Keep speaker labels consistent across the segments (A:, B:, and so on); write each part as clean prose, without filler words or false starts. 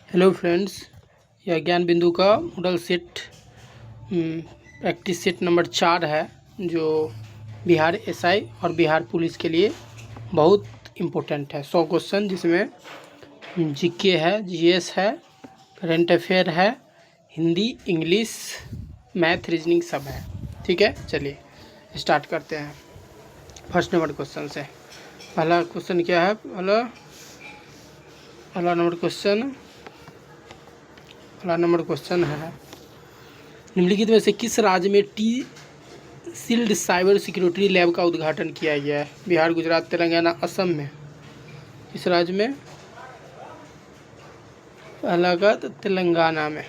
A: Hello friends, यह ज्ञान बिंदु का model set practice set number 4 है, जो बिहार एसआई और बिहार पुलिस के लिए बहुत इम्पोर्टेंट है। 100 क्वेश्चन, जिसमें जीके है, जीएस है, करंट अफेयर है, हिंदी, इंग्लिश, मैथ, रीजनिंग सब है। ठीक है, चलिए स्टार्ट करते हैं फर्स्ट नंबर क्वेश्चन से। पहला क्वेश्चन क्या है? पहला नंबर क्वेश्चन है, निम्नलिखित में से किस राज्य में T sealed cyber security lab का उद्घाटन किया गया है? बिहार, गुजरात, तेलंगाना, असम में। किस राज्य में? पहला का तेलंगाना में।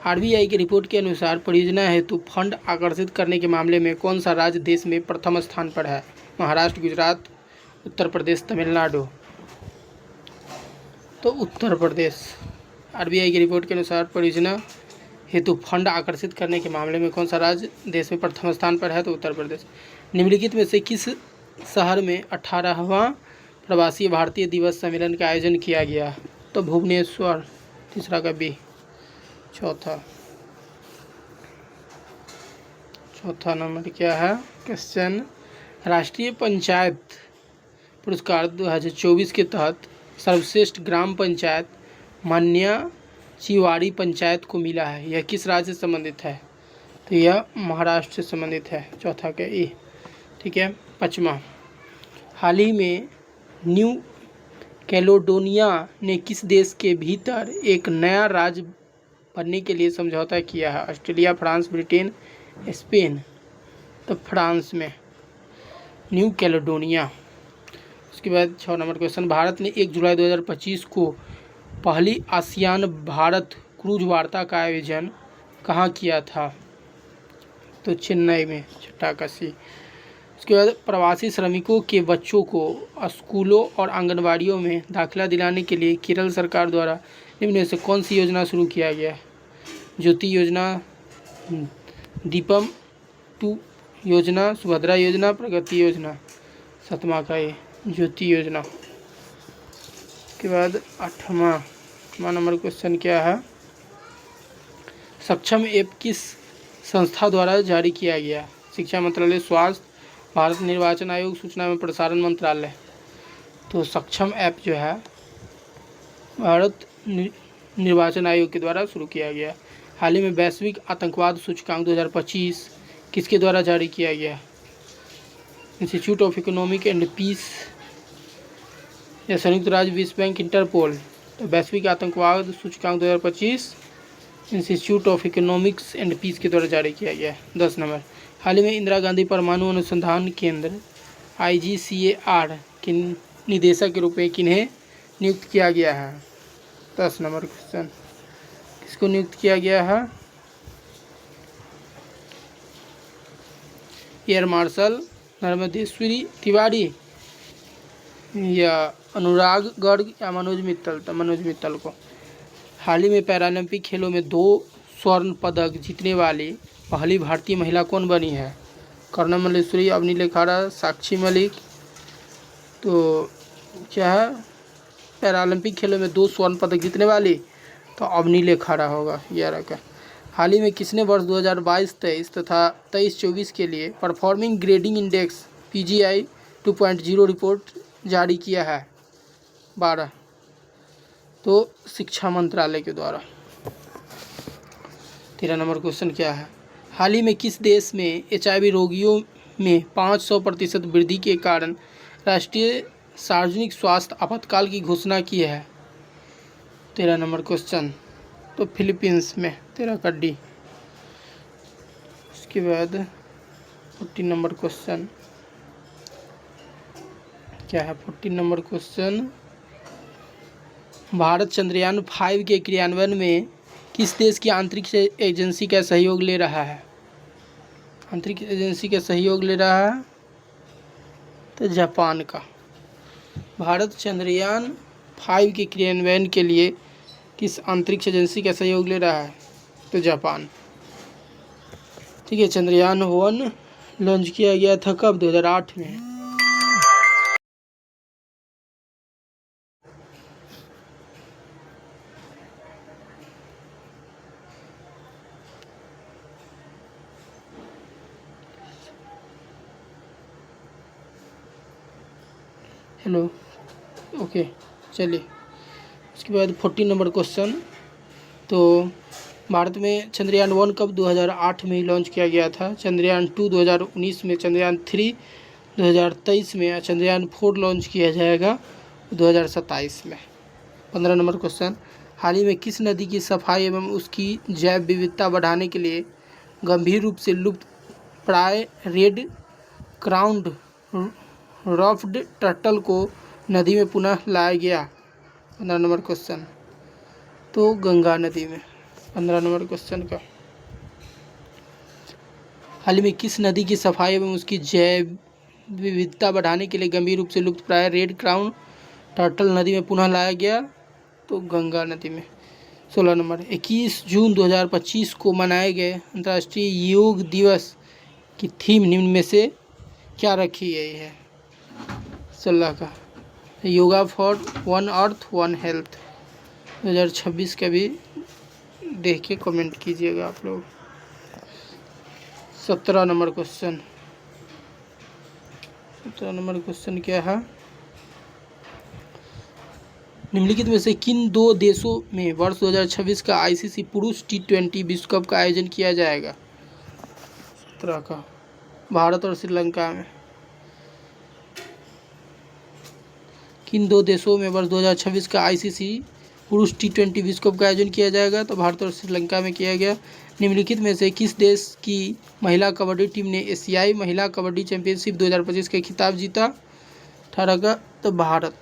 A: आरबीआई की रिपोर्ट के अनुसार परियोजना हेतु फंड आकर्षित करने के मामले में कौन सा राज्य देश में प्रथम स्थान पर है? महाराष्ट्र, गुजरात, उत्तर प्रदेश, तमिलनाडु। तो उत्तर प्रदेश। आरबीआई की रिपोर्ट के अनुसार परियोजना हेतु फंड आकर्षित करने के मामले में कौन सा राज्य देश में प्रथम स्थान पर है? तो उत्तर प्रदेश। निम्नलिखित में से किस शहर में 18वां प्रवासी भारतीय दिवस सम्मेलन का आयोजन किया गया? तो भुवनेश्वर। तीसरा का बी। चौथा नंबर क्या है क्वेश्चन? राष्ट्रीय पंचायत पुरस्कार 2024 के तहत सर्वश्रेष्ठ ग्राम पंचायत मान्या चिवाड़ी पंचायत को मिला है। यह किस राज्य से संबंधित है? तो यह महाराष्ट्र से संबंधित है। चौथा का ई। ठीक है, पाँचवा, हाल ही में न्यू कैलेडोनिया ने किस देश के भीतर एक नया राज्य बनने के लिए समझौता किया है? Australia, France, Britain, Spain. तो फ्रांस में न्यू कैलेडोनिया। उसके बाद 6 नंबर क्वेश्चन, भारत ने 1 जुलाई 2025 को पहली आसियान भारत क्रूज वार्ता का आयोजन कहाँ किया था? तो चेन्नई में। छठा का सी। उसके बाद प्रवासी श्रमिकों के बच्चों को स्कूलों और आंगनबाड़ियों में दाखिला दिलाने के लिए केरल सरकार द्वारा निम्न में से कौन सी योजना शुरू किया गया है? ज्योति योजना, दीपम 2 योजना, सुभद्रा योजना, प्रगति योजना। सातवां का ये ज्योति योजना। के बाद 8वां नंबर क्वेश्चन क्या है? सक्षम ऐप किस संस्था द्वारा जारी किया गया? शिक्षा मंत्रालय, स्वास्थ्य, भारत निर्वाचन आयोग, सूचना एवं प्रसारण मंत्रालय। तो सक्षम ऐप जो है भारत निर्वाचन आयोग के द्वारा शुरू किया गया। हाल ही में वैश्विक आतंकवाद सूचकांक 2025 किसके द्वारा जारी किया गया? Institute of economic and peace या संयुक्त राज्य विश्व बैंक, इंटरपोल। तो वैश्विक आतंकवाद सूचकांक 2025 institute of economics and peace के द्वारा जारी किया गया है। 10 नंबर, हाल ही में इंदिरा गांधी परमाणु अनुसंधान केंद्र IGCAR के निदेशक के रूप में किन्हें नियुक्त किया गया है? 10 नंबर क्वेश्चन, किसको नियुक्त किया गया है? एयर मार्शल नर्मदेश्वरी तिवारी या अनुराग गर्ग या मनोज मित्तल। तो मनोज मित्तल को। हाल ही में पैरालंपिक खेलों में 2 स्वर्ण पदक जीतने वाली पहली भारतीय महिला कौन बनी है? कर्णम मल्लेश्वरी, अवनी लेखाड़ा, साक्षी मलिक। तो क्या है? पैरालंपिक खेलों में 2 स्वर्ण पदक जीतने वाली तो अवनी लेखाड़ा होगा। 11 का, हाल ही में किसने वर्ष 2022-23 तथा 23-24 के लिए performing grading index PGI 2.0 report जारी किया है? 12, तो शिक्षा मंत्रालय के द्वारा। 13 नंबर क्वेश्चन क्या है? हाल ही में किस देश में HIV रोगियों में 500% वृद्धि के कारण राष्ट्रीय सार्वजनिक स्वास्थ्य आपातकाल की घोषणा की है? 13 नंबर क्वेश्चन, तो फिलीपींस में। 13 का डी। उसके बाद 14 नंबर क्वेश्चन क्या है? 14 नंबर क्वेश्चन, भारत चंद्रयान 5 के क्रियान्वयन में किस देश की अंतरिक्ष एजेंसी का सहयोग ले रहा है? अंतरिक्ष एजेंसी का सहयोग ले रहा है तो जापान का। भारत चंद्रयान 5 के क्रियान्वयन के लिए किस अंतरिक्ष एजेंसी का सहयोग ले रहा है? तो जापान। ठीक है, चंद्रयान 1 लॉन्च किया गया था कब? 2008 में। हेलो, ओके, चलिए। उसके बाद 14 नंबर क्वेश्चन। तो भारत में चंद्रयान 1 कब 2008 में ही लॉन्च किया गया था। चंद्रयान 2 2019 में, चंद्रयान 3 2023 में, या चंद्रयान 4 लॉन्च किया जाएगा 2027 में। 15 नंबर क्वेश्चन। हाल ही में किस नदी की सफाई एवं उसकी जैव विविधता बढ़ाने के लिए गंभीर रूप से लुप्त प्राय रेड क्राउन्ड रफ्ड टर्टल को नदी में पुनः लाया गया। 15 नंबर क्वेश्चन। तो गंगा नदी में। 15 नंबर क्वेश्चन का, हाल ही में किस नदी की सफाई एवं उसकी जैव विविधता बढ़ाने के लिए गंभीर रूप से लुप्त प्राय रेड क्राउन टर्टल नदी में पुनः लाया गया। तो गंगा नदी में। 16 नंबर। 21 जून 2025 को मनाए गए अंतर्राष्ट्रीय योग दिवस की थीम निम्न में से क्या रखी गई है। 16 का, योगा फॉर 1 अर्थ 1 हेल्थ। 2026 का भी देख के कमेंट कीजिएगा आप लोग। 17 नंबर क्वेश्चन। 17 नंबर क्वेश्चन क्या है। निम्नलिखित में से किन 2 देशों में वर्ष 2026 का आईसीसी पुरुष T20 विश्व कप का आयोजन किया जाएगा। 17 का, भारत और श्रीलंका में। किन 2 देशों में वर्ष 2026 का आईसीसी पुरुष T20 विश्व कप का आयोजन किया जाएगा। तो भारत और श्रीलंका में किया गया। निम्नलिखित में से किस देश की महिला कबड्डी टीम ने एशियाई महिला कबड्डी चैंपियनशिप 2025 का खिताब जीता। 18 का, तो भारत।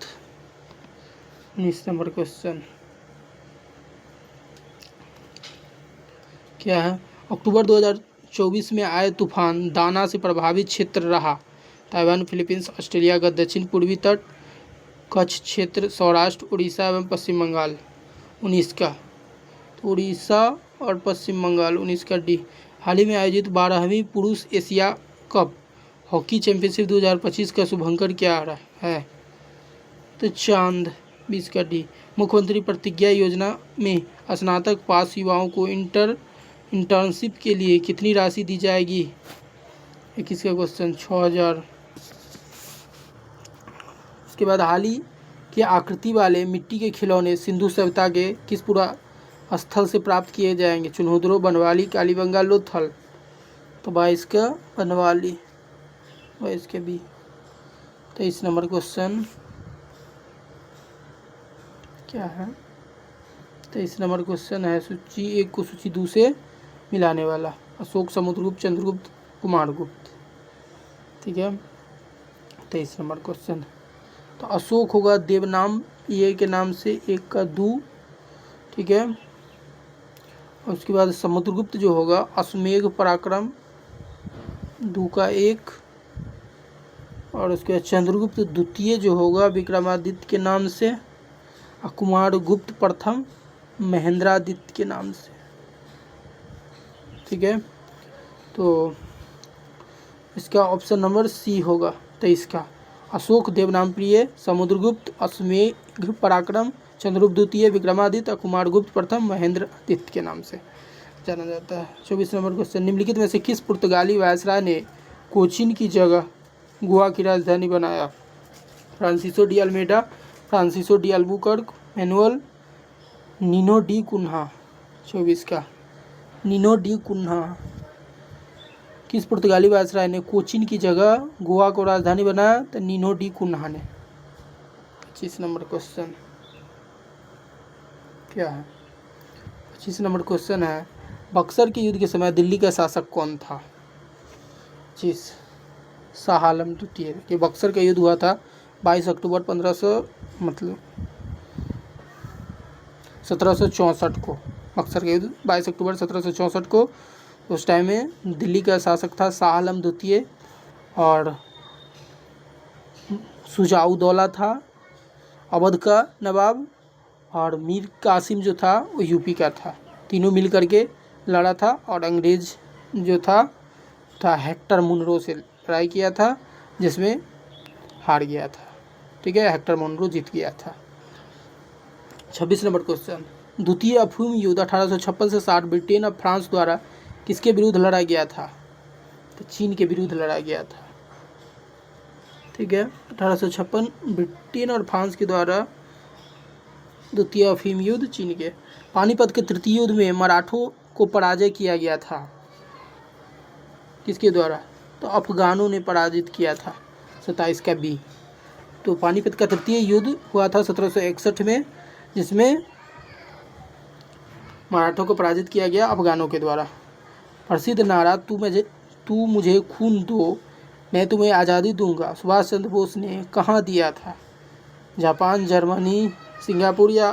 A: 19 नंबर क्वेश्चन क्या है। अक्टूबर 2024 में आए तूफान दाना से प्रभावित क्षेत्र रहा। ताइवान, फिलीपींस, ऑस्ट्रेलिया का दक्षिण पूर्वी तट, कच्छ क्षेत्र, सौराष्ट्र, उड़ीसा एवं पश्चिम बंगाल। 19 का, तो उड़ीसा और पश्चिम बंगाल। 19 का डी। हाल ही में आयोजित 12वीं पुरुष एशिया कप हॉकी चैंपियनशिप 2025 का शुभंकर क्या आ रहा है। तो चांद। 20 का डी। मुख्यमंत्री प्रतिज्ञा योजना में स्नातक पास युवाओं को इंटर्नशिप के लिए कितनी राशि दी जाएगी। 21 का क्वेश्चन 6000। उसके बाद हाल ही के आकृति वाले मिट्टी के खिलौने सिंधु सभ्यता के किस पूरा स्थल से प्राप्त किए जाएंगे। चुनौदरो, बनवाली, कालीबंगा, लोथल। तो 22 का बनवाली। 22 के बी। 23 नंबर क्वेश्चन क्या है। 23 नंबर क्वेश्चन है सूची 1 को सूची 2 से मिलाने वाला। अशोक, समुद्रगुप्त, चंद्रगुप्त, कुमारगुप्त। ठीक है। 23 नंबर क्वेश्चन। तो अशोक होगा देवनाम ये के नाम से, 1 का दू। ठीक है। और उसके बाद समुद्रगुप्त जो होगा अश्वमेघ पराक्रम, 2 का 1। और उसके बाद चंद्रगुप्त द्वितीय जो होगा विक्रमादित्य के नाम से, कुमारगुप्त प्रथम महेंद्रादित्य के नाम से। ठीक है। तो इसका ऑप्शन नंबर सी होगा 23 का। अशोक देवनाम प्रिय, समुद्रगुप्त अश्वमेघ पराक्रम, चंद्रगुप्त द्वितीय विक्रमादित्य, कुमारगुप्त प्रथम महेंद्रादित्य के नाम से जाना जाता है। 24 नंबर क्वेश्चन। निम्नलिखित में से किस पुर्तगाली वायसराय ने कोचीन की जगह गोवा की राजधानी बनाया। Francisco de Almeida, Francisco de Albuquerque, Manuel, Nino de Cunha. 24 का, नीनो डी कुन्हा। किस पुर्तगाली वायसराय ने कोचीन की जगह गोवा को राजधानी बनाया। तो नीनो डी कुन्हा ने। 25 नंबर क्वेश्चन क्या है। 25 नंबर क्वेश्चन है बक्सर के युद्ध के समय दिल्ली का शासक कौन था। 25 शाह आलम द्वितीय। ये बक्सर का युद्ध हुआ था 22 अक्टूबर 1764 को। बक्सर का युद्ध 22 अक्टूबर 1764 को। उस टाइम में दिल्ली का शासक था शाह आलम द्वितीय, और शुजाउद्दौला था अवध का नवाब, और मीर कासिम जो था वो यूपी का था। तीनों मिल करके लड़ा था, और अंग्रेज जो था हेक्टर मुनरो से लड़ाई किया था, जिसमें हार गया था। ठीक है, हेक्टर मुनरो जीत गया था। 26 नंबर क्वेश्चन। द्वितीय अफीम युद्ध 1856 से 60 ब्रिटेन और फ्रांस द्वारा किसके विरुद्ध लड़ा गया था। तो चीन के विरुद्ध लड़ा गया था। ठीक है। 1856 ब्रिटेन और फ्रांस के द्वारा द्वितीय अफीम युद्ध, चीन के। पानीपत के तृतीय युद्ध में मराठों को पराजय किया गया था, किसके द्वारा? तो अफगानों ने पराजित किया था। 27 का बी। तो पानीपत का तृतीय युद्ध हुआ था 1761 में, जिसमें मराठों को पराजित किया गया अफगानों के द्वारा। प्रसिद्ध नारा तू मुझे खून दो मैं तुम्हें आज़ादी दूंगा, सुभाष चंद्र बोस ने कहाँ दिया था? जापान, जर्मनी, सिंगापुर या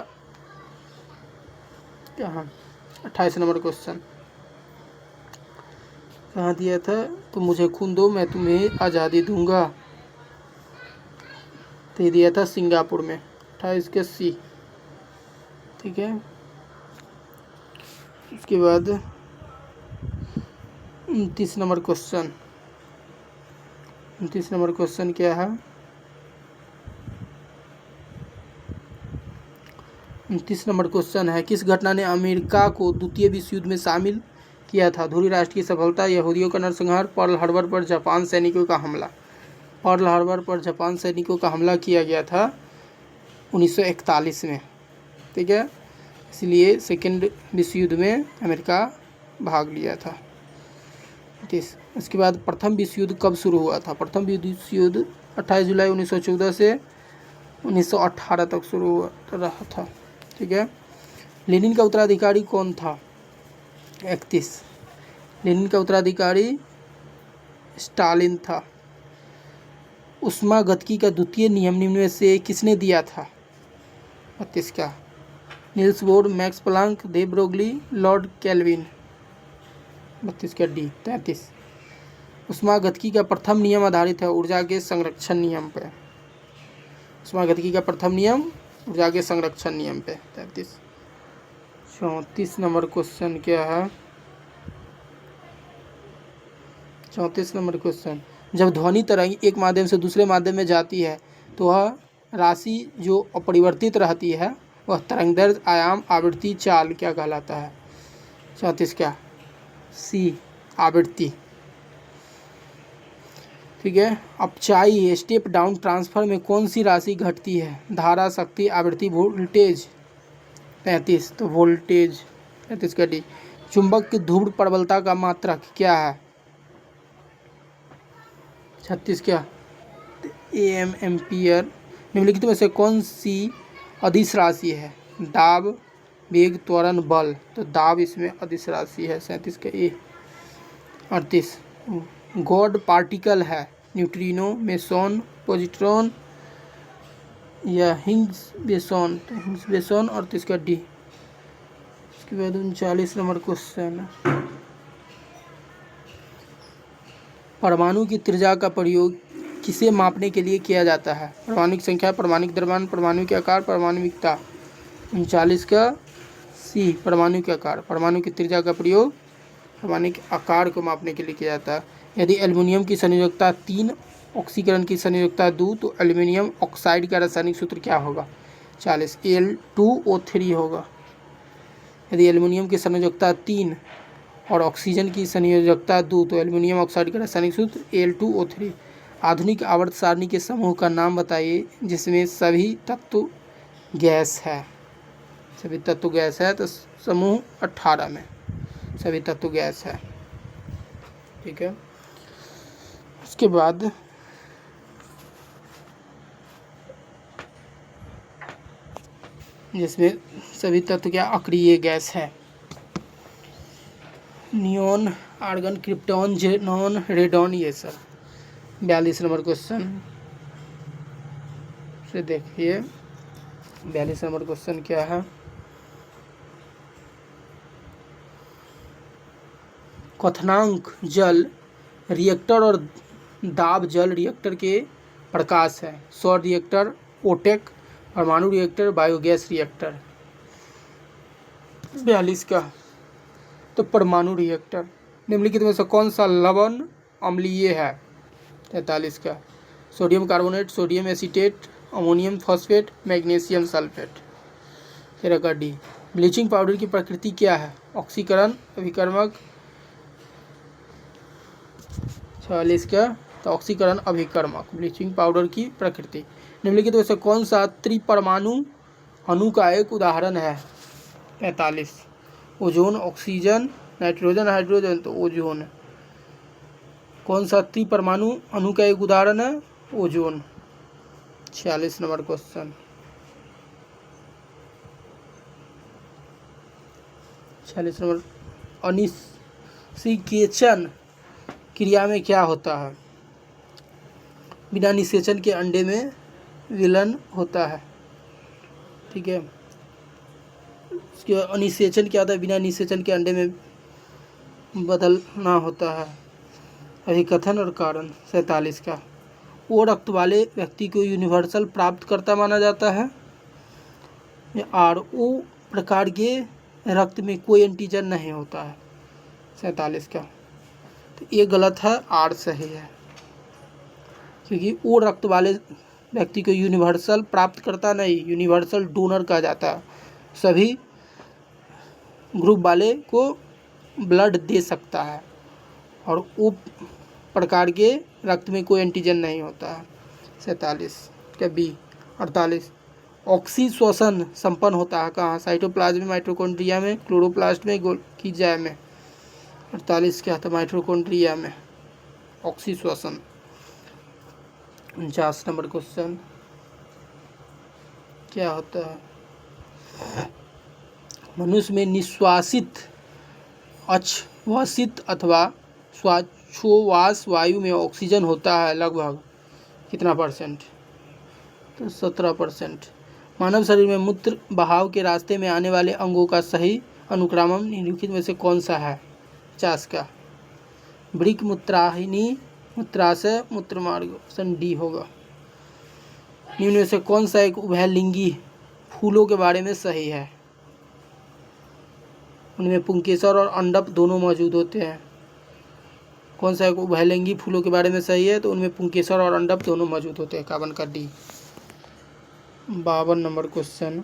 A: कहाँ? 28 नंबर क्वेश्चन, कहाँ दिया था? तो मुझे खून दो मैं तुम्हें आज़ादी दूंगा, तो ये दिया था सिंगापुर में। 28 का सी। ठीक है। उसके बाद 29 नंबर क्वेश्चन। 29 नंबर क्वेश्चन क्या है? 29 नंबर क्वेश्चन है, किस घटना ने अमेरिका को द्वितीय विश्व युद्ध में शामिल किया था? धुरी राष्ट्र की सफलता, यहूदियों का नरसंहार, पर्ल हार्बर पर जापान सैनिकों का हमला। पर्ल हार्बर पर जापान सैनिकों का हमला किया गया था 1941 में। ठीक है, इसलिए सेकेंड विश्व युद्ध में अमेरिका भाग लिया था। इसके बाद प्रथम विश्व युद्ध कब शुरू हुआ था? प्रथम विश्व युद्ध 28 जुलाई 1914 से 1918 तक शुरू हुआ रहा था। ठीक है। लेनिन का उत्तराधिकारी कौन था? 31। लेनिन का उत्तराधिकारी स्टालिन था। ऊष्मागतिकी का द्वितीय नियम निम्न में से किसने दिया था? 32 का नील्स बोर, मैक्स प्लांक, दे ब्रोगली, लॉर्ड केल्विन। 32 का डी। 33 ऊष्मागतिकी का प्रथम नियम आधारित है ऊर्जा के संरक्षण नियम पर। ऊष्मागतिकी का प्रथम नियम ऊर्जा के संरक्षण नियम पे। 33। 34 नंबर क्वेश्चन क्या है? 34 नंबर क्वेश्चन, जब ध्वनि तरंग एक माध्यम से दूसरे माध्यम में जाती है तो वह राशि जो अपरिवर्तित रहती है वह तरंगदैर्घ्य, आयाम, आवृत्ति, चाल क्या कहलाता है? 34 क्या? सी, आवृत्ति। ठीक है। अपचाई स्टेप डाउन ट्रांसफर में कौन सी राशि घटती है? धारा, शक्ति, आवृत्ति, वोल्टेज। 35 तो वोल्टेज। 35 का डी। चुंबक की ध्रुव प्रबलता का मात्रक क्या है? 36 क्या? AM ampere. निम्नलिखित में से कौन सी अदिश राशि है? दाब, वेग, त्वरण, बल। तो दाब इसमें अदिश राशि है। 37 का ए। 38 गॉड पार्टिकल है? न्यूट्रिनो, मेसोन, पॉजिट्रॉन या हिग्स बोसॉन। तो हिग्स बोसॉन। और 38 का डी। इसके बाद 39 नंबर क्वेश्चन, परमाणु की त्रिज्या का प्रयोग किसे मापने के लिए किया जाता है? परमाणु संख्या, परमाणु द्रव्यमान, परमाणु के आकार, परमाणुकता। 39 का सी, परमाणु के आकार। परमाणु की त्रिज्या का प्रयोग परमाणु के आकार को मापने के लिए किया जाता है। यदि एल्युमिनियम की संयोजकता 3, ऑक्सीकरण की संयोजकता 2, तो एल्युमिनियम ऑक्साइड का रासायनिक सूत्र क्या होगा? 40 Al2O3 होगा। यदि एल्युमिनियम की संयोजकता 3 और ऑक्सीजन की संयोजकता 2, तो एल्युमिनियम ऑक्साइड का रासायनिक सूत्र Al2O3। आधुनिक आवर्त सारणी के समूह का नाम बताइए जिसमें सभी तत्व गैस है। सभी तत्व गैस है तो समूह 18 में सभी तत्व गैस है। ठीक है। उसके बाद जिसमें सभी तत्व क्या अक्रिय गैस है। Neon, argon, krypton, xenon, radon, ये सब। 42 नंबर क्वेश्चन से देखिए। 42 नंबर क्वेश्चन क्या है? क्वथनांक जल रिएक्टर और दाब जल रिएक्टर के प्रकाश है। सौर रिएक्टर, ओटेक, परमाणु रिएक्टर, बायोगैस रिएक्टर। 42 का तो परमाणु रिएक्टर। निम्नलिखित में से कौन सा लवण अम्लीय है? 43 का sodium carbonate, sodium acetate, ammonium phosphate, magnesium sulphate. 13 का डी। ब्लीचिंग पाउडर की प्रकृति क्या है? ऑक्सीकरण, अभिकर्मक। 44 का तो ऑक्सीकरण अभिकर्मक। ब्लीचिंग पाउडर की प्रकृति। निम्नलिखित में से कौन सा त्रिपरमाणु अणु का एक उदाहरण है? 45। Ozone, oxygen, nitrogen, hydrogen. तो ओजोन। कौन सा त्रिपरमाणु अणु का एक उदाहरण है? ओजोन। 46 number question. 46 नंबर। अनिषेचन क्रिया में क्या होता है? बिना निषेचन के अंडे में विलयन होता है। ठीक है, इसके अनिषेचन क्या होता है? बिना निषेचन के अंडे में बदलना होता है। अभिकथन और कारण। 47 का। ओ रक्त वाले व्यक्ति को यूनिवर्सल प्राप्तकर्ता माना जाता है। और ओ प्रकार के रक्त में कोई एंटीजन नहीं होता है। 47 का। तो ये गलत है, आर सही है, क्योंकि ओ रक्त वाले व्यक्ति को यूनिवर्सल प्राप्तकर्ता नहीं, यूनिवर्सल डोनर कहा जाता है। सभी ग्रुप वाले को ब्लड दे सकता है और ओ प्रकार के रक्त में कोई एंटीजन नहीं होता है। 47 का बी। 48। ऑक्सीश्वसन संपन्न होता है कहाँ? साइटोप्लाज्म में, माइटोकॉन्ड्रिया में, क्लोरोप्लास्ट में, गोल्गी में। 48 क्या था? माइटोकॉन्ड्रिया में ऑक्सीश्वसन। 49 नंबर क्वेश्चन। क्या होता है? मनुष्य में निश्वासित, अश्वसित अथवा श्वासोच्छ्वास वायु में ऑक्सीजन होता है लगभग कितना %? तो 17%। मानव शरीर में मूत्र बहाव के रास्ते में आने वाले अंगों का सही अनुक्रम निम्नलिखित में से कौन सा है? 50 का। वृक्क, मूत्राहिनी, मूत्राशय, मूत्रमार्ग। ऑप्शन डी होगा। निम्न में से कौन सा एक उभयलिंगी फूलों के बारे में सही है? उनमें पुंकेसर और अंडप दोनों मौजूद होते हैं। कौन सा एक उभयलिंगी फूलों के बारे में सही है? तो उनमें पुंकेसर और अंडप दोनों मौजूद होते हैं। 51 का डी। 52 number question.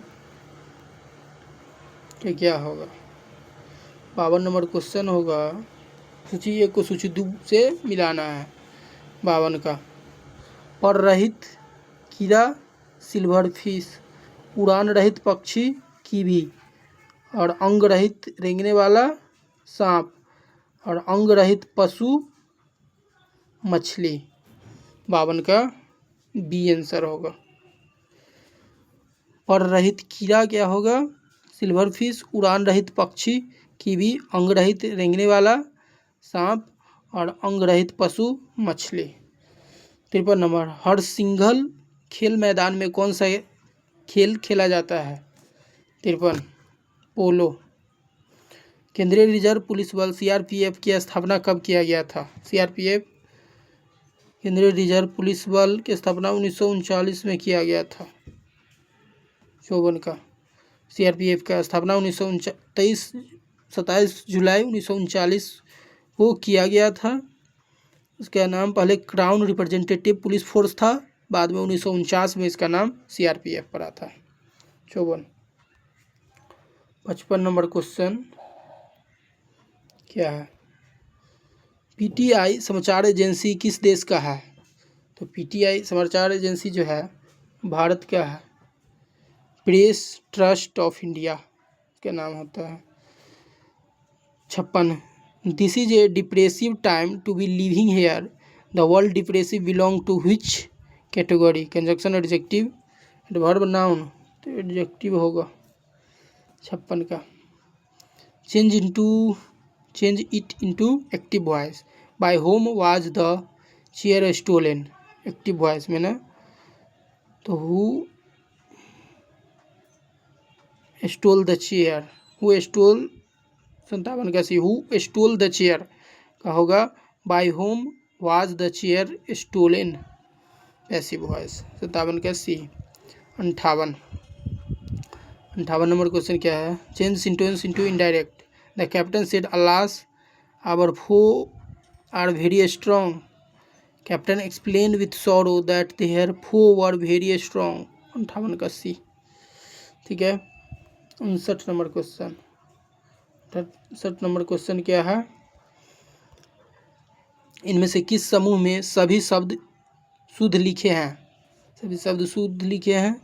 A: क्या होगा? 52 नंबर क्वेश्चन होगा, सूची 1 को सूची 2 से मिलाना है। 52 का। पर रहित कीड़ा सिल्वर फिश, उड़ान रहित पक्षी कीवी, और अंग रहित रेंगने वाला सांप, और अंग रहित पशु मछली। 52 का बी आंसर होगा। पर रहित कीड़ा क्या होगा? सिल्वर फिश, उड़ान रहित पक्षी कीवी, अंग रहित रेंगने वाला सांप, और अंग रहित पशु मछली। 53 नंबर। हर सिंगल खेल मैदान में कौन सा खेल खेला जाता है? 53 पोलो। केंद्रीय रिजर्व पुलिस बल सीआरपीएफ की स्थापना कब किया गया था? सीआरपीएफ केंद्रीय रिजर्व पुलिस बल की स्थापना 1939 में किया गया था। 54 का। सीआरपीएफ का स्थापना 27 जुलाई 1939 को किया गया था। इसका नाम पहले क्राउन रिप्रेजेंटेटिव पुलिस फोर्स था, बाद में 1949 में इसका नाम सीआरपीएफ पड़ा था। 54। 55 नंबर क्वेश्चन क्या है? पीटीआई समाचार एजेंसी किस देश का है? तो पीटीआई समाचार एजेंसी जो है भारत का है। प्रेस ट्रस्ट ऑफ इंडिया का नाम होता है। 56। This is a depressive time to be living here, the world depressive belong to which category? Conjunction, adjective, adverb, noun. तो एडजेक्टिव होगा। 56 का। Change it into active voice, by whom was the chair stolen? Active voice में ना, तो who stole the chair, who stole 57 का C, who stole the chair का होगा by whom was the chair stolen? Passive voice. 57 का सी। 58 नंबर question क्या है? Change sentence into indirect, the captain said alas our foes are very strong, captain explain with sorrow that their foes were very strong. 58 का सी। ठीक है। 59 number question. 59 number question क्या है? इनमें से किस समूह में सभी शब्द शुद्ध लिखे हैं? सभी शब्द शुद्ध लिखे हैं।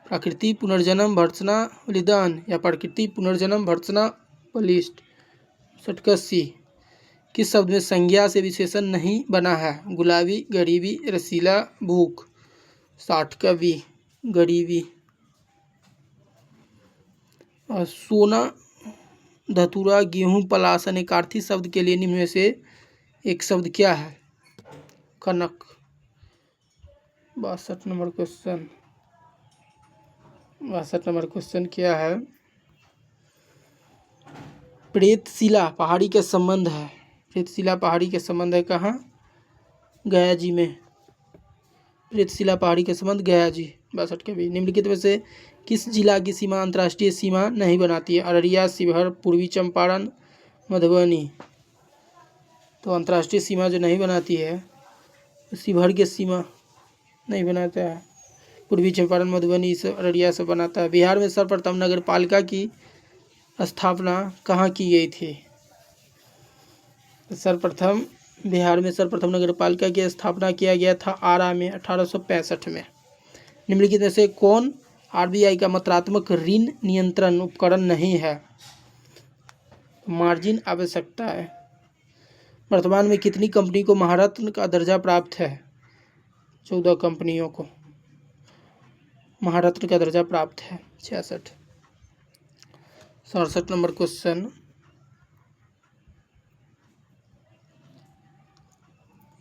A: प्रकृति, पुनर्जन्म, भर्त्सना, बलिदान या प्रकृति, पुनर्जन्म, भर्त्सना, बलिष्ठ। 60 किस शब्द में संज्ञा से विशेषण नहीं बना है? गुलाबी, गरीबी, रसीला, भूख। 60 गरीबी। और सोना, धतूरा, गेहूं, पलाश अनेकार्थी शब्द के लिए निम्न में से एक शब्द क्या है? कनक। 62 नंबर क्वेश्चन। 62 नंबर क्वेश्चन क्या है? प्रेतशिला पहाड़ी के संबंध है। प्रेतशिला पहाड़ी के संबंध है कहाँ? गया जी में। प्रेतशिला पहाड़ी के संबंध गया जी। 62 के भी। निम्नलिखित में से किस जिला की सीमा अंतर्राष्ट्रीय सीमा नहीं बनाती है? अररिया, शिवहर, पूर्वी चंपारण, मधुबनी। तो अंतर्राष्ट्रीय सीमा जो नहीं बनाती है शिवहर की सीमा नहीं बनाता है, पूर्वी चंपारण, मधुबनी से, अररिया से बनाता है। बिहार में सर्वप्रथम नगर पालिका की स्थापना कहाँ की गई थी? सर्वप्रथम बिहार में सर्वप्रथम नगर पालिका की स्थापना किया गया था आरा में 1865 में। निम्नलिखित में से कौन आरबीआई का मात्रात्मक ऋण नियंत्रण उपकरण नहीं है? मार्जिन आवश्यकता है। वर्तमान में कितनी कंपनी को महारत्न का दर्जा प्राप्त है? 14 कंपनियों को महारत्न का दर्जा प्राप्त है। 66। 67 नंबर क्वेश्चन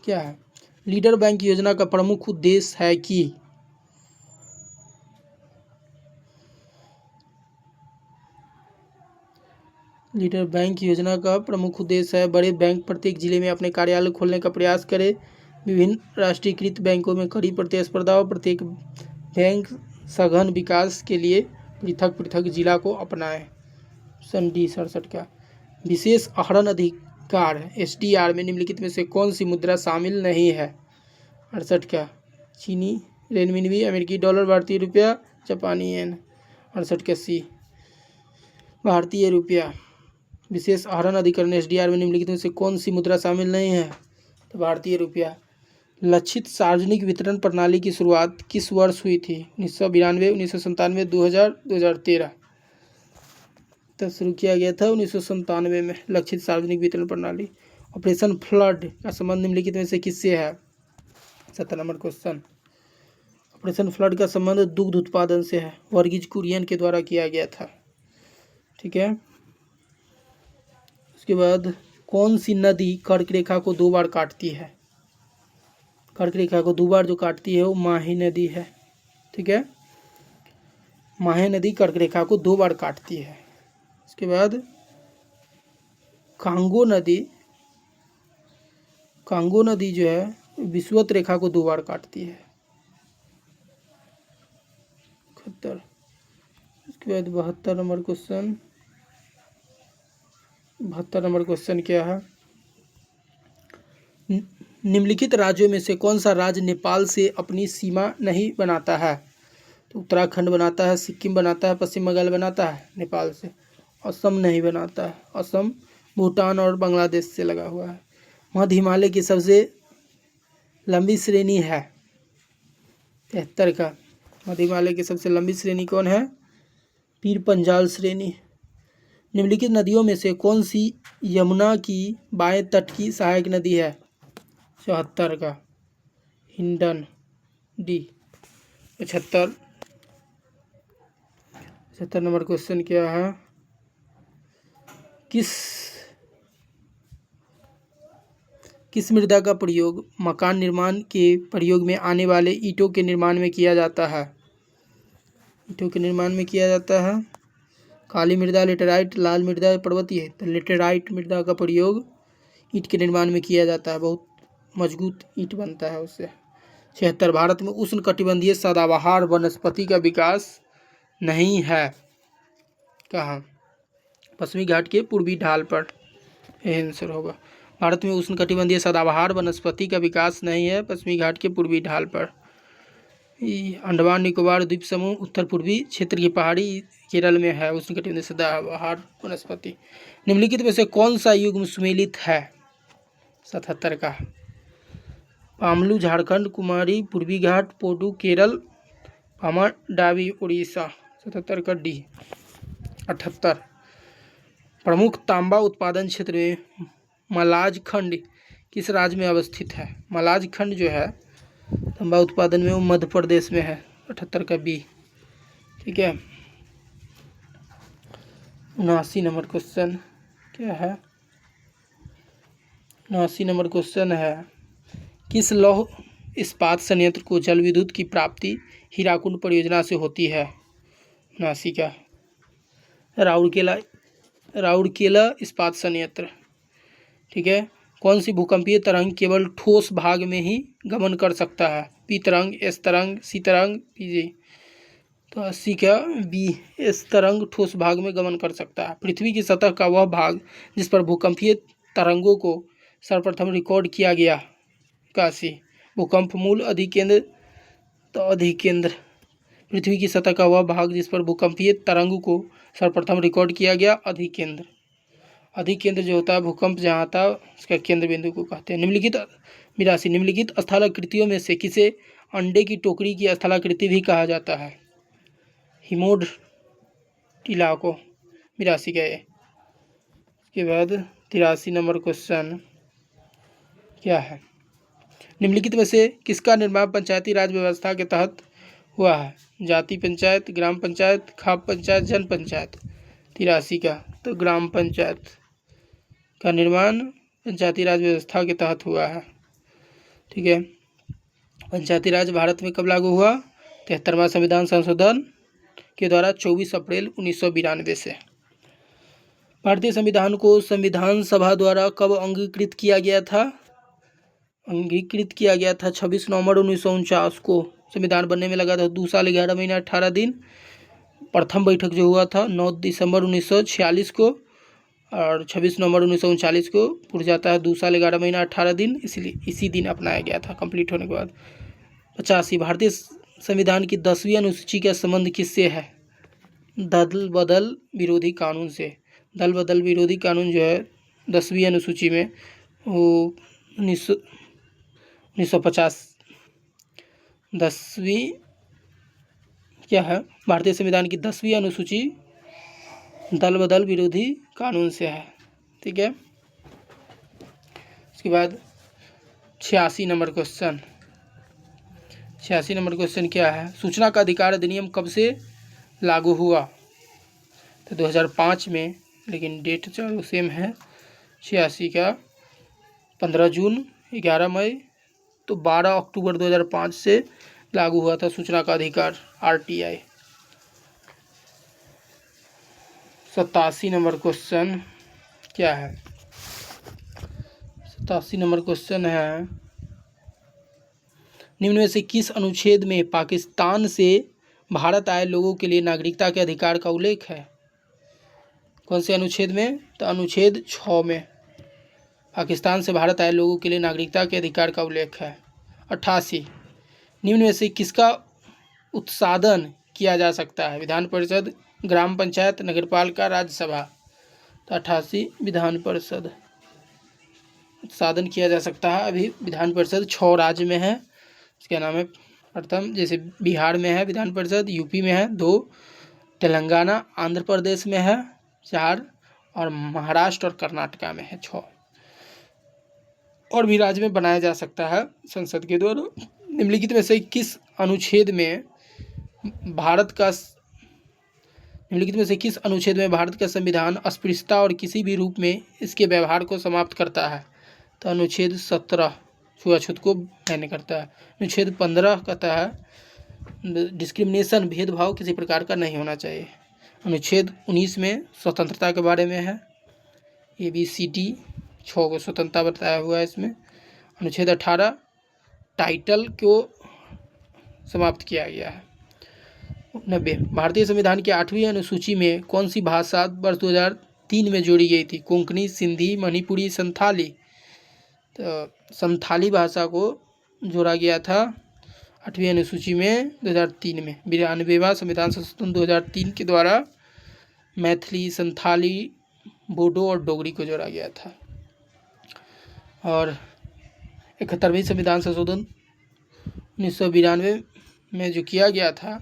A: क्या है? लीडर बैंक योजना का प्रमुख उद्देश्य है कि लीडर बैंक योजना का प्रमुख उद्देश्य है बड़े बैंक प्रत्येक जिले में अपने कार्यालय खोलने का प्रयास करें, विभिन्न राष्ट्रीयकृत बैंकों में कड़ी प्रतिस्पर्धा और प्रत्येक बैंक सघन विकास के लिए पृथक पृथक जिला को अपनाएं। सन डी 67 का। विशेष आहरण अधिकार एसडीआर में निम्नलिखित में से कौन सी मुद्रा शामिल नहीं है? 68 का। चीनी रेनमिनबी, अमेरिकी डॉलर, भारतीय रुपया, जापानी येन। 68 का सी भारतीय रुपया। विशेष आहरण अधिकरण एसडीआर में निम्नलिखित में से कौन सी मुद्रा शामिल नहीं है? तो भारतीय रुपया। लक्षित सार्वजनिक वितरण प्रणाली की शुरुआत किस वर्ष हुई थी? 1992, 1997, 2000, 2013। तब शुरू किया गया था 1997 में लक्षित सार्वजनिक वितरण प्रणाली। ऑपरेशन फ्लड का संबंध निम्नलिखित में से किससे है? 70 नंबर क्वेश्चन। ऑपरेशन फ्लड का संबंध दुग्ध उत्पादन से है, वर्गीज कुरियन के द्वारा किया गया था। ठीक है। उसके बाद कौन सी नदी कर्क रेखा को 2 बार काटती है? कर्क रेखा को 2 बार जो काटती है वो माही नदी है। ठीक है, माही नदी कर्क रेखा को 2 बार काटती है। उसके बाद कांगो नदी जो है विषुवत रेखा को 2 बार काटती है। 71। उसके बाद 72 नंबर क्वेश्चन। 72 नंबर क्वेश्चन क्या है? निम्नलिखित राज्यों में से कौन सा राज्य नेपाल से अपनी सीमा नहीं बनाता है? तो उत्तराखंड बनाता है, सिक्किम बनाता है, पश्चिम बंगाल बनाता है नेपाल से। असम नहीं बनाता है। असम भूटान और बांग्लादेश से लगा हुआ है। मध्य हिमालय की सबसे लंबी श्रेणी है 73 का। मध्य हिमालय की सबसे लंबी श्रेणी कौन है? पीर पंजाल श्रेणी। निम्नलिखित नदियों में से कौन सी यमुना की बाएं तट की सहायक नदी है? 74 का। हिंडन डी। 75 नंबर क्वेश्चन क्या है? किस मृदा का प्रयोग मकान निर्माण के प्रयोग में आने वाले ईंटों के निर्माण में किया जाता है? ईंटों के निर्माण में किया जाता है काली मृदा, लेटेराइट, लाल मृदा, पर्वतीय। तो लेटेराइट मृदा का प्रयोग ईंट के निर्माण में किया जाता है, बहुत मजबूत ईंट बनता है उससे। 76 भारत में उष्णकटिबंधीय सदाबहार वनस्पति का विकास नहीं है। कहाँ? पश्चिमी घाट के पूर्वी ढाल पर। यह आंसर होगा। भारत में उष्णकटिबंधीय सदाबहार वनस्पति का विकास नहीं है, पश्चिमी घाट के पूर्वी ढाल पर। अंडमान निकोबार द्वीप समूह उत्तर पूर्वी क्षेत्र की पहाड़ी केरल में है उष्णकटिबंधीय सदाबहार वनस्पति। निम्नलिखित में से कौन सा युग्म सुमेलित है? 77 का। पामलू झारखंड, कुमारी पूर्वी घाट, पोडू केरल, पामाडावी उड़ीसा 77 का डी। 78 प्रमुख तांबा उत्पादन क्षेत्र में मलाज खंड किस राज्य में अवस्थित है? मलाज खंड जो है तांबा उत्पादन में वो मध्य प्रदेश में है। 78 का बी। ठीक है। 79 नंबर क्वेश्चन क्या है? 79 नंबर क्वेश्चन है किस लौह इस्पात संयंत्र को जल विद्युत की प्राप्ति हीराकुंड परियोजना से होती है? 79 का राउरकेला इस्पात संयंत्र। ठीक है। कौन सी भूकंपीय तरंग केवल ठोस भाग में ही गमन कर सकता है? पी तरंग, एस तरंग, सी तरंग, पीजी। तो 80 का बी, एस तरंग ठोस भाग में गमन कर सकता है। पृथ्वी की सतह का वह भाग जिस पर भूकंपीय तरंगों को सर्वप्रथम रिकॉर्ड किया गया। 81 भूकंप मूल अधिकेंद्र। तो अधिकेंद्र पृथ्वी की सतह का वह भाग जिस पर भूकंपीय तरंग को सर्वप्रथम रिकॉर्ड किया गया, अधिकेंद्र। अधिकेंद्र जो होता है भूकंप जहाँ आता है उसका केंद्र बिंदु को कहते हैं। निम्नलिखित 82 निम्नलिखित स्थलाकृतियों में से किसे अंडे की टोकरी की स्थलाकृति भी कहा जाता है? हिमोड टीला को। 82 का ये। उसके बाद 83 नंबर क्वेश्चन क्या है? निम्नलिखित में से किसका निर्माण पंचायती राज व्यवस्था के तहत हुआ है? जाति पंचायत, ग्राम पंचायत, खाप पंचायत, जन पंचायत। 83 का तो ग्राम पंचायत का निर्माण पंचायती राज व्यवस्था के तहत हुआ है। ठीक है। पंचायती राज भारत में कब लागू हुआ? 73वां संविधान संशोधन के द्वारा 24 अप्रैल 1992 से। भारतीय संविधान को संविधान सभा द्वारा कब अंगीकृत किया गया था? अंगीकृत किया गया था 26 नवंबर 1949 को। संविधान बनने में लगा था 2 साल 11 महीना 18 दिन। प्रथम बैठक जो हुआ था 9 दिसंबर 1946 को और 26 नवंबर 1939 को पूरा जाता है 2 साल 11 महीना 18 दिन, इसलिए इसी दिन अपनाया गया था कंप्लीट होने के बाद। 85 भारतीय संविधान की 10वीं अनुसूची का संबंध किससे है? दल बदल विरोधी कानून से। दल बदल विरोधी कानून जो है 10वीं अनुसूची में वो 1950 10वीं क्या है? भारतीय संविधान की 10वीं अनुसूची दल बदल विरोधी कानून से है। ठीक है। उसके बाद 86 नंबर क्वेश्चन। 86 नंबर क्वेश्चन क्या है? सूचना का अधिकार अधिनियम कब से लागू हुआ? तो 2005 में, लेकिन डेट चारों सेम है। 86 का 15 जून, 11 मई, तो 12 अक्टूबर 2005 से लागू हुआ था सूचना का अधिकार, RTI। 87 नंबर क्वेश्चन क्या है? 87 नंबर क्वेश्चन है निम्न में से किस अनुच्छेद में पाकिस्तान से भारत आए लोगों के लिए नागरिकता के अधिकार का उल्लेख है? कौन से अनुच्छेद में? तो अनुच्छेद 6 में पाकिस्तान से भारत आए लोगों के लिए नागरिकता के अधिकार का उल्लेख है। 88 निम्न में से किसका उत्सादन किया जा सकता है? विधान परिषद, ग्राम पंचायत, नगरपालिका, राज्यसभा। तो 88 विधान परिषद उत्सादन किया जा सकता है। अभी विधान परिषद 6 राज्य में है। इसका नाम है प्रथम, जैसे बिहार में है विधान परिषद, यूपी में है 2, तेलंगाना आंध्र प्रदेश में है 4 और महाराष्ट्र और कर्नाटका में है 6। और भी राज्य में बनाया जा सकता है संसद के द्वारा। निम्नलिखित में से किस अनुच्छेद में भारत का संविधान अस्पृश्यता और किसी भी रूप में इसके व्यवहार को समाप्त करता है? तो अनुच्छेद 17 छुआछूत को बैन करता है। अनुच्छेद 15 कहता है डिस्क्रिमिनेशन, भेदभाव किसी प्रकार का नहीं होना चाहिए। अनुच्छेद 19 में स्वतंत्रता के बारे में है, ABCD 6 को स्वतंत्रता बताया हुआ है इसमें। अनुच्छेद 18 टाइटल को समाप्त किया गया है। 90 भारतीय संविधान की 8वीं अनुसूची में कौन सी भाषा वर्ष 2003 में जोड़ी गई थी? कोंकणी, सिंधी, मणिपुरी, संथाली। तो संथाली भाषा को जोड़ा गया था 8वीं अनुसूची में 2003 में। 92वां संविधान संशोधन 2003 के द्वारा मैथिली, संथाली, बोडो और डोगरी को जोड़ा गया था। और 71वीं संविधान संशोधन 1992 में जो किया गया था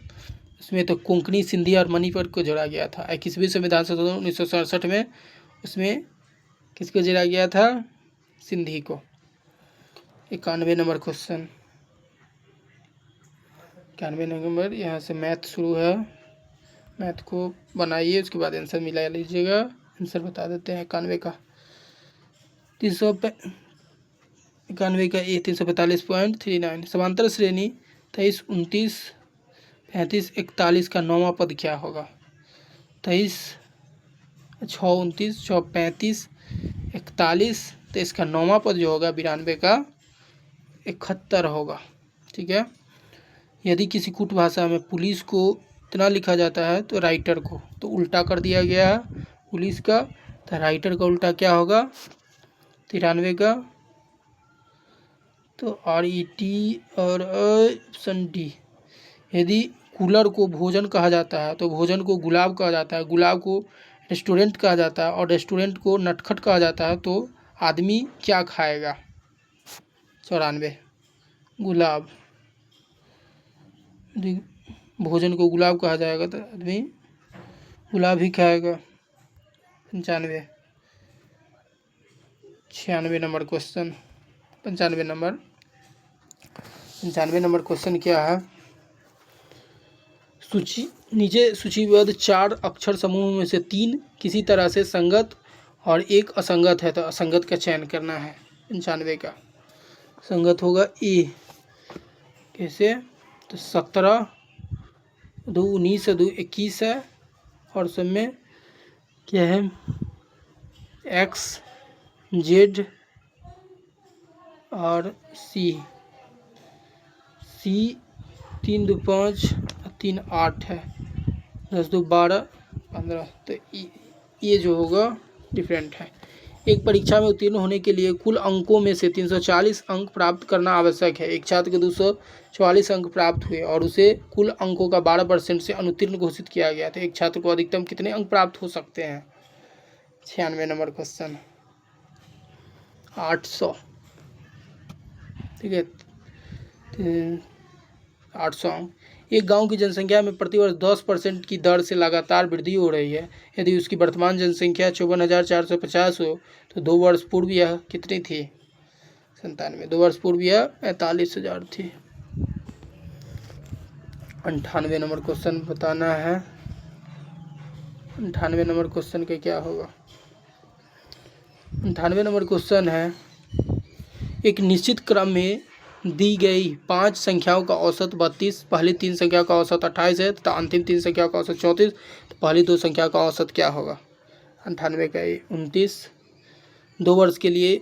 A: उसमें तो कोंकणी, सिंधी और मणिपुर को जोड़ा गया था। 21वीं संविधान संशोधन 1967 में उसमें किसको जोड़ा गया था? सिंधी को। 91 नंबर क्वेश्चन, 91 नंबर, यहाँ से मैथ शुरू है, मैथ को बनाइए, उसके बाद आंसर मिला लीजिएगा। आंसर बता देते हैं 91 का 91 का ए 345.39। समांतर श्रेणी 23, 29, 35, 41 का 9वां पद क्या होगा? 23, 6, 29, 6, 35, 41, तो इसका 9वां पद जो होगा 92 का 71 होगा। ठीक है। यदि किसी कूट भाषा में पुलिस को इतना लिखा जाता है तो राइटर को तो उल्टा कर दिया गया है पुलिस का, तो राइटर का उल्टा क्या होगा? 93 का, तो RET और ऑप्शन डी। यदि कूलर को भोजन कहा जाता है तो भोजन को गुलाब कहा जाता है, गुलाब को रेस्टोरेंट कहा जाता है और रेस्टोरेंट को नटखट कहा जाता है, तो आदमी क्या खाएगा? 94 गुलाब। भोजन को गुलाब कहा जाएगा तो आदमी गुलाब ही खाएगा। 95 96 नंबर क्वेश्चन, 95 नंबर क्वेश्चन क्या है? नीचे सूचीबद्ध 4 अक्षर समूह में से 3 किसी तरह से संगत और एक असंगत है, तो असंगत का चयन करना है। 95 का संगत होगा ए। कैसे? तो 17, 2, 19, 2, 21 है और सब में क्या है? X, Z और C 3, 2, 5, 3, 8 है, 10, 2, 12, 15, तो ये जो होगा डिफरेंट है। एक परीक्षा में उत्तीर्ण होने के लिए कुल अंकों में से 340 अंक प्राप्त करना आवश्यक है। एक छात्र के 244 अंक प्राप्त हुए और उसे कुल अंकों का 12% से अनुत्तीर्ण घोषित किया गया, तो एक छात्र को अधिकतम कितने अंक प्राप्त हो सकते हैं? 96 नंबर क्वेश्चन 800। ठीक है, 800 अंक। एक गांव की जनसंख्या में प्रतिवर्ष 10% की दर से लगातार वृद्धि हो रही है। यदि उसकी वर्तमान जनसंख्या 54,450 हो तो 2 वर्ष पूर्व यह कितनी थी? 97। 2 वर्ष पूर्व यह 45,000 थी। 98 नंबर क्वेश्चन बताना है। 98 नंबर क्वेश्चन का क्या होगा? 98 नंबर क्वेश्चन है, एक निश्चित क्रम में दी गई 5 संख्याओं का औसत 32, पहली 3 संख्या का औसत 28 है तथा अंतिम 3 संख्या का औसत 34, तो पहली 2 संख्या का औसत क्या होगा? 98 का 29। 2 वर्ष के लिए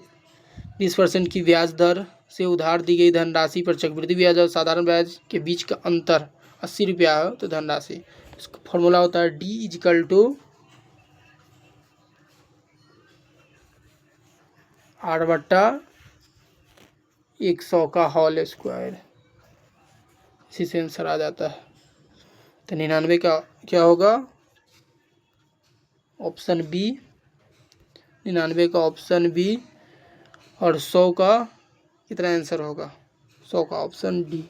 A: 20% की ब्याज दर से उधार दी गई धनराशि पर चक्रवृद्धि ब्याज और साधारण ब्याज के बीच का अंतर 80 रुपया हो तो धनराशि, इसका फॉर्मूला होता है D = R/100 का होल स्क्वायर। इसी से आंसर आ जाता है। तो 99 का क्या होगा? Option B. 99 का ऑप्शन बी और 100 का कितना आंसर होगा? 100 का ऑप्शन डी।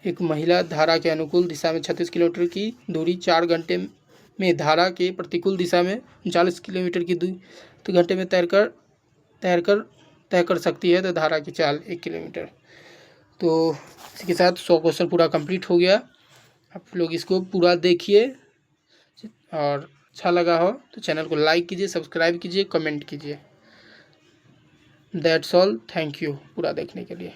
A: एक महिला धारा के अनुकूल दिशा में 36 किलोमीटर की दूरी 4 घंटे में, धारा के प्रतिकूल दिशा में 39 किलोमीटर की दूरी तो घंटे में तय कर सकती है, तो धारा की चाल 1 किलोमीटर। तो इसी के साथ 100 क्वेश्चन पूरा कंप्लीट हो गया। आप लोग इसको पूरा देखिए और अच्छा लगा हो तो चैनल को लाइक कीजिए, सब्सक्राइब कीजिए, कमेंट कीजिए। That's all. थैंक यू पूरा देखने के लिए।